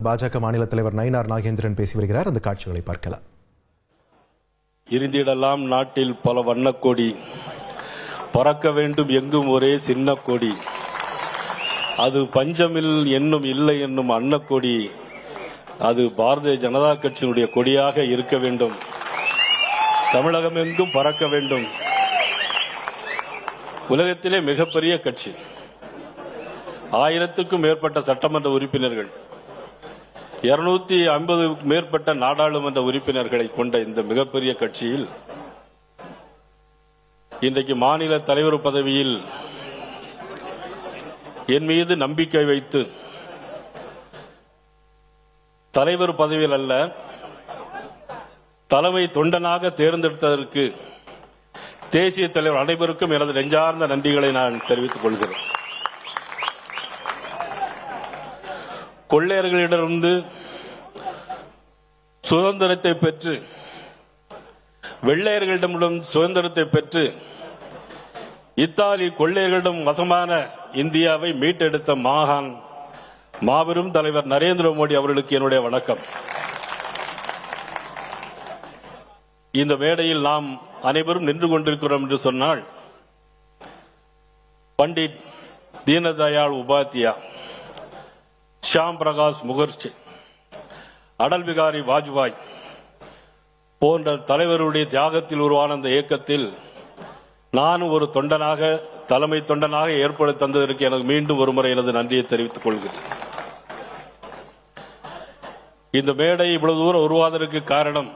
பாஜக மாநில தலைவர் நயினார் நாகேந்திரன் பேசி வருகிறார். அந்த காட்சிகளை பார்க்கலாம். இருந்திடலாம் நாட்டில் பல வண்ணக்கொடி, பறக்க வேண்டும் எங்கும் ஒரே சின்ன கொடி, அது பஞ்சமில் என்னும் இல்லை என்னும் அன்னக்கொடி, அது பாரதிய ஜனதா கட்சியினுடைய கொடியாக இருக்க வேண்டும். தமிழகம் எங்கும் பறக்க வேண்டும். உலகத்திலே மிகப்பெரிய கட்சி, 1000க்கும் மேற்பட்ட சட்டமன்ற உறுப்பினர்கள், 250 மேற்பட்ட நாடாளுமன்ற உறுப்பினர்களை கொண்ட இந்த மிகப்பெரிய கட்சியில் இன்றைக்கு மாநில தலைவர் பதவியில் என் மீது நம்பிக்கை வைத்து தலைவர் பதவியில் அல்ல, தலைமை தொண்டனாக தேர்ந்தெடுத்ததற்கு தேசிய தலைவர் அனைவருக்கும் எனது நெஞ்சார்ந்த நன்றிகளை நான் தெரிவித்துக் கொள்கிறேன். கொள்ளையர்களிடமிருந்து சுதந்திரத்தை பெற்று, வெள்ளையர்களிடம் சுதந்திரத்தை பெற்று, இத்தாலி கொள்ளையர்களிடம் வசமான இந்தியாவை மீட்டெடுத்த மாகான் மாபெரும் தலைவர் நரேந்திர மோடி அவர்களுக்கு என்னுடைய வணக்கம். இந்த மேடையில் நாம் அனைவரும் நின்று கொண்டிருக்கிறோம் என்று சொன்னால், பண்டிட் தீனதயாள் உபாத்யா, ஷியாம் பிரகாஷ் முகர்ஜி, அடல் பிகாரி வாஜ்பாய் போன்ற தலைவருடைய தியாகத்தில் உருவான அந்த இயக்கத்தில் நானும் ஒரு தொண்டனாக, தலைமை தொண்டனாக ஏற்படுத்தி தந்ததற்கு எனக்கு மீண்டும் ஒருமுறை எனது நன்றியை தெரிவித்துக் கொள்கிறேன். இந்த மேடை இவ்வளவு தூரம் உருவாவதற்கு காரணம்,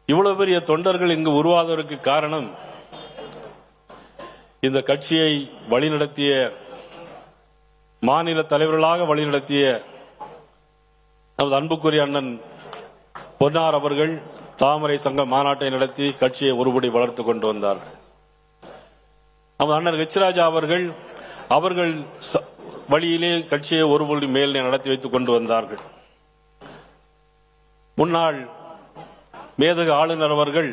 இவ்வளவு பெரிய தொண்டர்கள் இங்கு உருவாவதற்கு காரணம், இந்த கட்சியை வழிநடத்திய, மாநில தலைவர்களாக வழிநடத்திய நமது அன்புக்குரிய அண்ணன் பொன்னார் அவர்கள் தாமரை சங்க மாநாட்டை நடத்தி கட்சியை ஒருபடி வளர்த்துக் கொண்டு வந்தார்கள். நமது அண்ணன் ஹெச்ராஜா அவர்கள் வழியிலே கட்சியை ஒருபடி மேல் நடத்தி வைத்துக் கொண்டு வந்தார்கள். முன்னாள் மேதகு ஆளுநர் அவர்கள்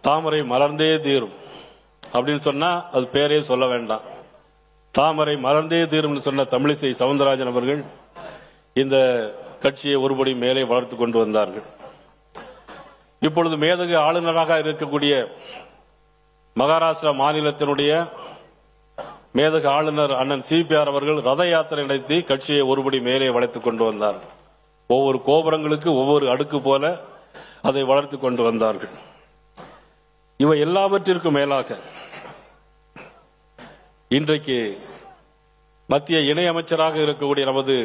தாமரை மலர்ந்தே தீரும் அப்படின்னு சொன்னா அது பேரே சொல்ல வேண்டாம், தாமரை மலர்ந்தே தீரும் சொன்ன தமிழிசை சவுந்தரராஜன் அவர்கள் இந்த கட்சியை ஒருபடி மேலே வளர்த்துக் கொண்டு வந்தார்கள். இப்பொழுது மேதகு ஆளுநராக இருக்கக்கூடிய மகாராஷ்டிரா மாநிலத்தினுடைய மேதகு ஆளுநர் அண்ணன் சிபிஆர் அவர்கள் ரத யாத்திரை நடத்தி கட்சியை ஒருபடி மேலே வளர்த்துக் கொண்டு வந்தார்கள். ஒவ்வொரு கோபுரங்களுக்கு ஒவ்வொரு அடுக்கு போல அதை வளர்த்துக் கொண்டு வந்தார்கள். இவை எல்லாவற்றிற்கும் மேலாக இன்றைக்கு மத்திய இணையமைச்சராக இருக்கக்கூடிய நமது